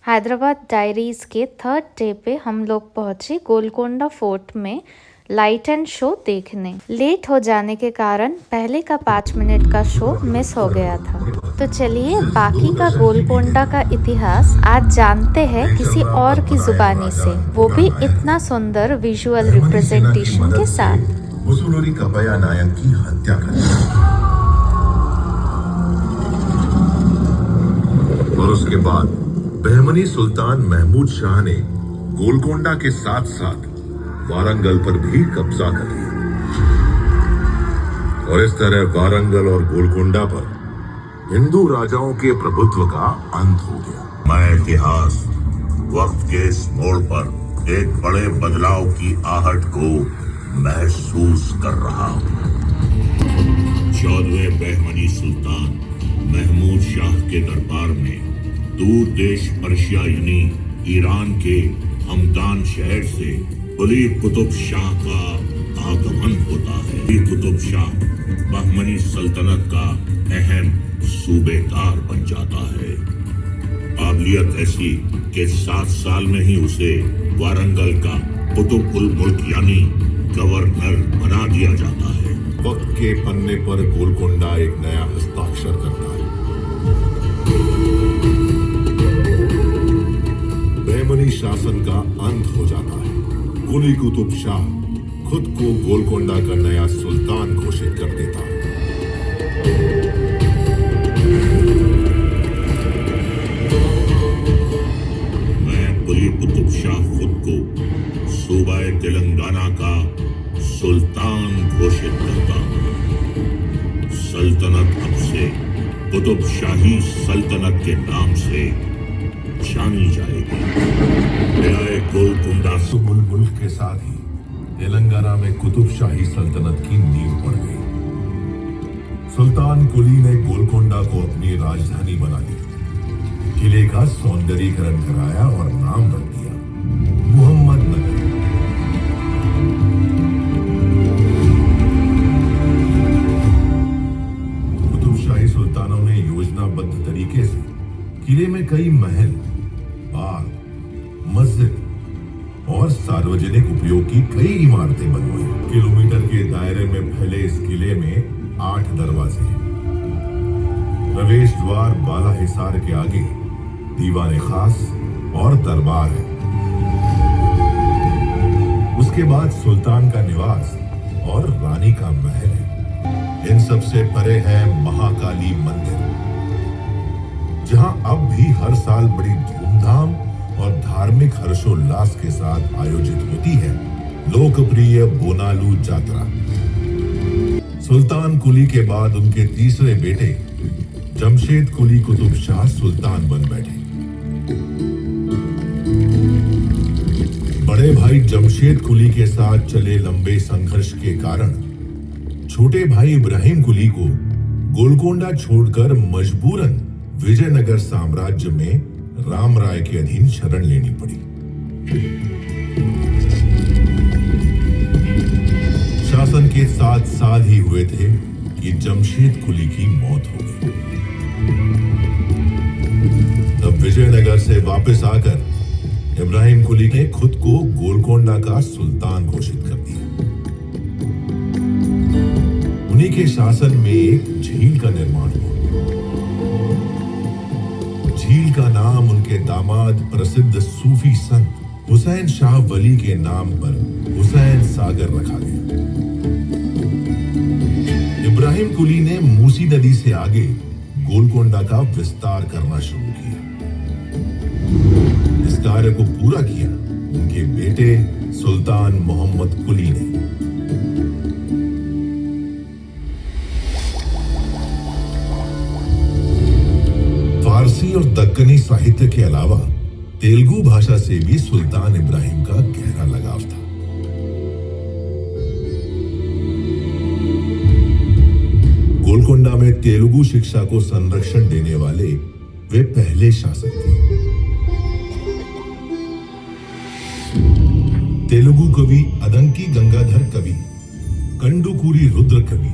Hyderabad diaries के third day पे हम लोग पहुँचे गोलकोंडा फोर्ट में लाइट एंड शो देखने। लेट हो जाने के कारण पहले का 5 मिनट का शो मिस हो गया था। तो चलिए बाकी का गोलकोंडा का इतिहास आज जानते हैं किसी और की जुबानी से, वो भी इतना सुंदर विजुअल रिप्रेजेंटेशन के साथ। मुसुलुरी कपया नायक की हत्या कर दी और उसके बाद बहमनी सुल्तान महमूद शाह ने गोलकोंडा के साथ साथ वारंगल पर भी कब्जा कर लिया और इस तरह वारंगल और गोलकोंडा पर हिंदू राजाओं के प्रभुत्व का अंत हो गया। मैं इतिहास वक्त के इस मोड़ पर एक बड़े बदलाव की आहट को महसूस कर रहा हूँ। 14वें बहमनी सुल्तान महमूद शाह के दरबार में दूर देश पर्शिया यानी ईरान के हमदान शहर से कुली कुतुब शाह का आगमन होता है। कुली कुतुब शाह बहमनी सल्तनत का अहम सूबेदार बन जाता है। काबिलियत ऐसी कि 7 साल में ही उसे वारंगल का कुतुब उल मुल्क यानी गवर्नर बना दिया जाता है। वक्त के पन्ने पर गोलकोंडा एक नया हस्ताक्षर करता है। बहमनी शासन का अंत हो जाता है। कुली कुतुब शाह खुद को गोलकोंडा का नया सुल्तान घोषित कर देता है। मैं कुली कुतुब शाह खुद को सूबा तेलंगाना का सुल्तान घोषित करता हूँ। सल्तनत अब से कुतुब शाही सल्तनत के नाम से जानी जाएगी। गोलकोंडा सुबुल मुल्क के साथ ही तेलंगाना में कुतुब शाही सल्तनत की नींव पड़ गई। सुल्तान कुली ने गोलकोंडा को अपनी राजधानी बना ली, किले का सौंदर्यीकरण कराया और नाम रख दिया मोहम्मद नगर। कुतुब शाही सुल्तानों ने योजनाबद्ध तरीके से किले में कई महल, बाग, मस्जिद और सार्वजनिक उपयोग की कई इमारतें बनवाई। किलोमीटर के दायरे में फैले इस किले में 8 दरवाजे हैं। प्रवेश द्वार बाला हिसार के आगे दीवाने खास और दरबार है। उसके बाद सुल्तान का निवास और रानी का महल है। इन सबसे परे है महाकाली मंदिर, जहां अब भी हर साल बड़ी धूमधाम और धार्मिक हर्षोल्लास के साथ आयोजित होती है लोकप्रिय बोनालू यात्रा। सुल्तान कुली के बाद उनके तीसरे बेटे जमशेद कुली कुतुब शाह सुल्तान बन बैठे। बड़े भाई जमशेद कुली के साथ चले लंबे संघर्ष के कारण छोटे भाई इब्राहिम कुली को गोलकोंडा छोड़कर मजबूरन विजयनगर साम्राज्य में राम राय के अधीन शरण लेनी पड़ी। शासन के 7 साल ही हुए थे कि जमशेद कुली की मौत हो गई। तब विजयनगर से वापस आकर इब्राहिम कुली ने खुद को गोलकोंडा का सुल्तान घोषित कर दिया। उन्हीं के शासन में एक झील का निर्माण हुआ। झील का नाम उनके दामाद प्रसिद्ध सूफी संत हुसैन शाह वली के नाम पर हुसैन सागर रखा गया। इब्राहिम कुली ने मूसी नदी से आगे गोलकोंडा का विस्तार करना शुरू किया। इस कार्य को पूरा किया उनके बेटे सुल्तान मोहम्मद कुली ने। फारसी और दक्कनी साहित्य के अलावा तेलुगु भाषा से भी सुल्तान इब्राहिम का गहरा लगाव था। गोलकोंडा में तेलुगु शिक्षा को संरक्षण देने वाले वे पहले शासक थे। तेलुगु कवि अदंकी गंगाधर कवि, कंडुकूरी रुद्र कवि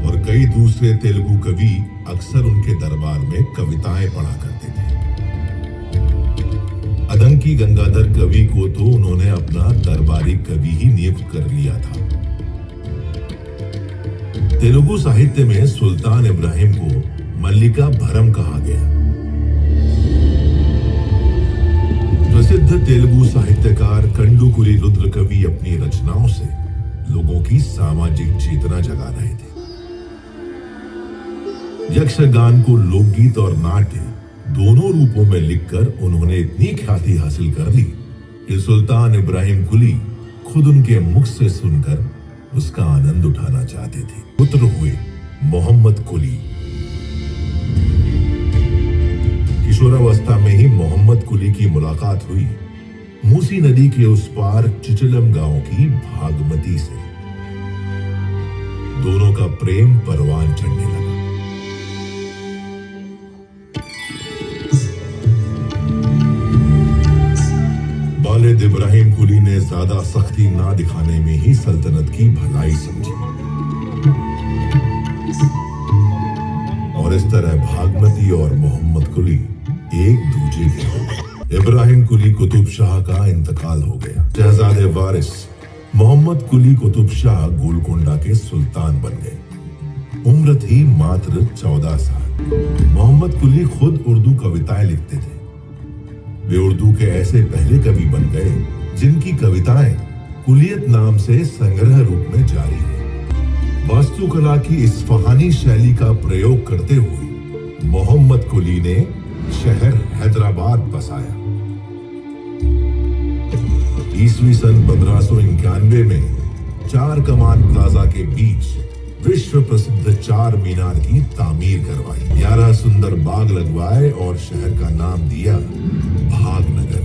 और कई दूसरे तेलुगु कवि अक्सर उनके दरबार में कविताएं पढ़ा करते थे। बंकी गंगाधर कवि को तो उन्होंने अपना दरबारी कवि ही नियुक्त कर लिया था। तेलुगु साहित्य में सुल्तान इब्राहिम को मल्लिका भरम कहा गया। प्रसिद्ध तेलुगु साहित्यकार कंडुकुरी रुद्र कवि अपनी रचनाओं से लोगों की सामाजिक चेतना जगा रहे थे। यक्षगान को लोकगीत और नाट्य दोनों रूपों में लिखकर उन्होंने इतनी ख्याति हासिल कर ली कि सुल्तान इब्राहिम कुली खुद उनके मुख से सुनकर उसका आनंद उठाना चाहते थे। पुत्र हुए मोहम्मद कुली। किशोरावस्था में ही मोहम्मद कुली की मुलाकात हुई मूसी नदी के उस पार चिचलम गांव की भागमती से। दोनों का प्रेम परवान चढ़ने लगा। वालिद इब्राहिम कुली ने ज्यादा सख्ती ना दिखाने में ही सल्तनत की भलाई समझी और इस तरह भागमती और मोहम्मद कुली एक दूजे के हो गए। इब्राहिम कुली कुतुब शाह का इंतकाल हो गया। शहजादे वारिस मोहम्मद कुली कुतुब शाह गोलकोंडा के सुल्तान बन गए। उम्र थी मात्र 14 साल। मोहम्मद कुली खुद उर्दू कविताएं लिखते थे। वे उर्दू के ऐसे पहले कवि बन गए जिनकी कविताएं कुलियत नाम से संग्रह रूप में जारी है। वास्तुकला की इस्फहानी शैली का प्रयोग करते हुए मोहम्मद कुली ने शहर हैदराबाद बसाया। ईस्वी सन 1591 में चार कमान प्लाजा के बीच विश्व प्रसिद्ध चार मीनार की तामीर करवाई। 11 सुंदर बाग लगवाए और शहर का नाम दिया भागनगर।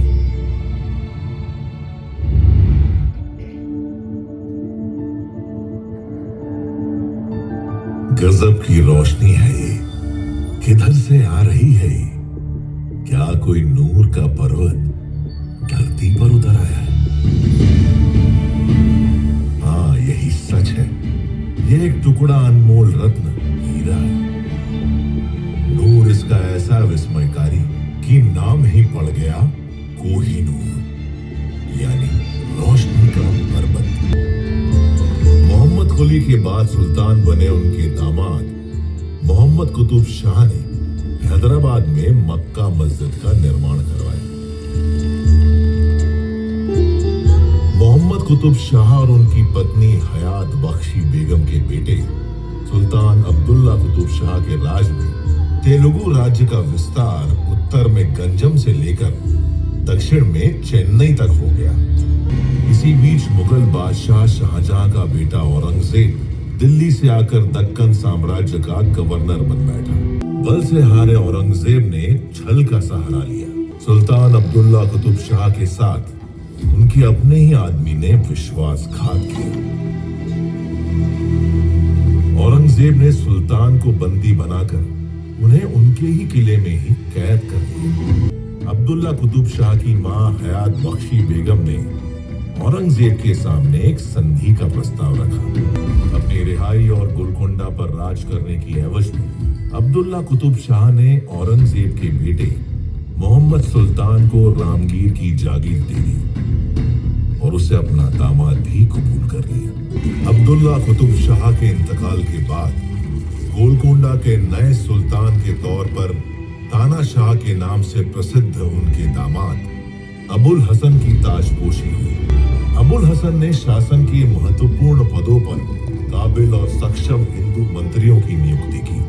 गजब की रोशनी है ये, किधर से आ रही है ये? क्या कोई नूर का पर्वत धरती पर उतर आया है? हाँ, यही सच है। यह एक टुकड़ा अनमोल रत्न हीरा है। नूर इसका ऐसा विस्मयकारी कि नाम ही पड़ गया कोहिनूर, यानी रोशनी का पर्वत। मोहम्मद कुली के बाद सुल्तान बने उनके दामाद मोहम्मद कुतुब शाह ने हैदराबाद में मक्का मस्जिद का निर्माण करवाया। मोहम्मद कुतुब शाह और उनकी पत्नी हयात बख्शी बेगम के बेटे सुल्तान अब्दुल्ला कुतुब शाह के राज में तेलुगु राज्य का विस्तार उत्तर में गंजम से लेकर दक्षिण में चेन्नई तक हो गया। इसी बीच मुगल बादशाह शाहजहां का बेटा औरंगजेब दिल्ली से आकर दक्कन साम्राज्य का गवर्नर बन बैठा। बल से हारे औरंगजेब ने छल का सहारा लिया। सुल्तान अब्दुल्ला कुतुब शाह के साथ उनके अपने ही आदमी ने विश्वासघात किया। औरंगजेब ने सुल्तान को बंदी बनाकर उन्हें उनके ही किले में ही कैद कर लिया। अब्दुल्ला कुतुब शाह की मां हयात बख्शी बेगम ने औरंगजेब के सामने एक संधि का प्रस्ताव रखा। अपनी रिहाई और गोलकोंडा पर राज करने की एवज में अब्दुल्ला कुतुब शाह ने औरंगजेब के बेटे मोहम्मद सुल्तान को रामगीर की जागीर दे दी और उसे अपना दामाद भी कबूल कर लिया। अब्दुल्ला कुतुब शाह के इंतकाल के बाद गोलकोंडा के नए सुल्तान के तौर पर ताना शाह के नाम से प्रसिद्ध उनके दामाद अबुल हसन की ताजपोशी हुई। अबुल हसन ने शासन के महत्वपूर्ण पदों पर काबिल और सक्षम हिंदू मंत्रियों की नियुक्ति की।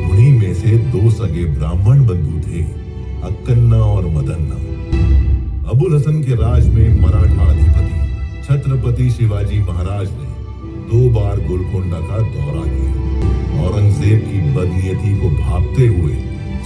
उन्हीं में से दो सगे ब्राह्मण बंधु थे, अक्कन्ना और मदन्ना। अबुल हसन के राज में मराठा अधिपति छत्रपति शिवाजी महाराज ने 2 बार गोलकोंडा का दौरा किया। औरंगजेब की बदनीयती को भांपते हुए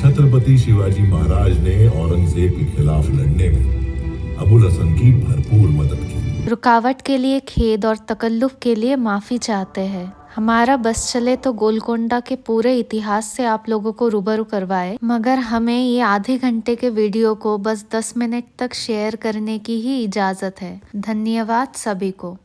छत्रपति शिवाजी महाराज ने औरंगजेब के खिलाफ लड़ने में अबुल हसन की भरपूर मदद की। रुकावट के लिए खेद और तकल्लुफ के लिए माफी चाहते हैं। हमारा बस चले तो गोलकोंडा के पूरे इतिहास से आप लोगों को रूबरू करवाए, मगर हमें ये आधे घंटे के वीडियो को बस 10 मिनट तक शेयर करने की ही इजाजत है। धन्यवाद सभी को।